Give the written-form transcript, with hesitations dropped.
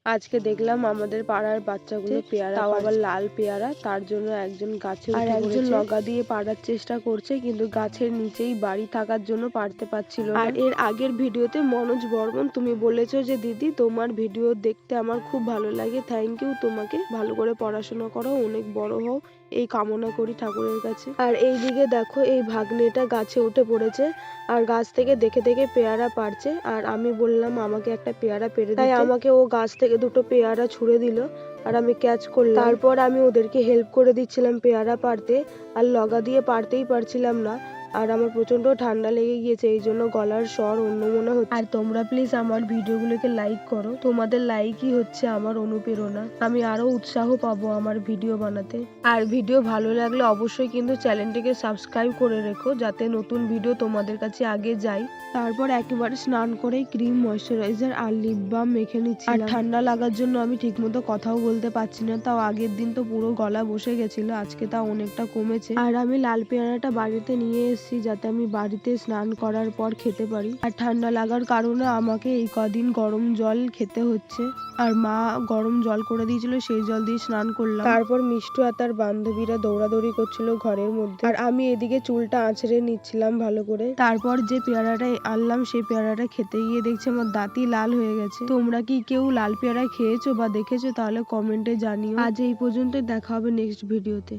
আজকে দেখলাম আমাদের পাড়ার বাচ্চাগুলো পেয়ারা, তাও আবার লাল পেয়ারা, তার জন্য একজন গাছে আর একজন লগা দিয়ে পাড়ার চেষ্টা করছে, কিন্তু গাছের নিচেই বাড়ি থাকার জন্য পারতে পারছিল না। আর এর আগের ভিডিওতে মনোজ বর্মন তুমি বলেছো যে দিদি তোমার ভিডিও দেখতে আমার খুব ভালো লাগে, থ্যাংক ইউ তোমাকে। ভালো করে পড়াশোনা করো, অনেক বড় হও, এই কামনা করি ঠাকুরের কাছে। আর এইদিকে দেখো এই ভাগ্নেটা গাছে উঠে পড়েছে আর গাছ থেকে দেখে দেখে পেয়ারা পারছে, আর আমি বললাম আমাকে একটা পেয়ারা পেরে দিতে, তাই আমাকে ও গাছ থেকে দুটো পেয়ারা ছুঁড়ে দিল আর আমি ক্যাচ করলাম। তারপর আমি ওদেরকে হেল্প করে দিচ্ছিলাম পেয়ারা পারতে, আর লগা দিয়ে পারতেই পারছিলাম না, আর আমার প্রচন্ড ঠান্ডা লেগে গিয়েছে, এই জন্য গলার স্বর অন্য মনে হচ্ছে। আর তোমরা প্লিজ আমার ভিডিওগুলোকে লাইক করো, তোমাদের লাইকই হচ্ছে আমার অনুপ্রেরণা, আমি আরো উৎসাহ পাবো আমার ভিডিও বানাতে। আর ভিডিও ভালো লাগলে অবশ্যই কিন্তু চ্যানেলটিকে সাবস্ক্রাইব করে রেখো, যাতে নতুন ভিডিও তোমাদের কাছে আগে যায়। তারপর একেবারে স্নান করে ক্রিম, ময়শ্চারাইজার আর লিপ বাম মেখে নিচ্ছি। আর ঠান্ডা লাগার জন্য আমি ঠিকমতো কথাও বলতে পারছি না, তাও আগের দিন তো পুরো গলা বসে গেছিল, আজকে তাও অনেকটা কমেছে। আর আমি লাল পেয়ারাটা বাড়িতে নিয়ে এসেছি যাতে আমি বাড়িতে স্নান করার পর খেতে পারি। আর ঠান্ডা লাগার কারণে আমাকে এই কদিন গরম জল খেতে হচ্ছে, আর মা গরম জল করে দিয়েছিল, সেই জল দিয়ে স্নান করলাম। তারপর মিষ্টু আর তার বান্ধবীরা দৌড়াদৌড়ি করছিল ঘরের মধ্যে, আর আমি এদিকে চুলটা আঁচড়ে নিচ্ছিলাম ভালো করে। তারপর যে পেয়ারাটা আনলাম সেই পেয়ারাটা খেতে গিয়ে দেখছি আমার দাঁতই লাল হয়ে গেছে। তোমরা কি কেউ লাল পেয়ারা খেয়েছো বা দেখেছো? তাহলে কমেন্টে জানিও। আজ এই পর্যন্ত, দেখা হবে নেক্সট ভিডিওতে।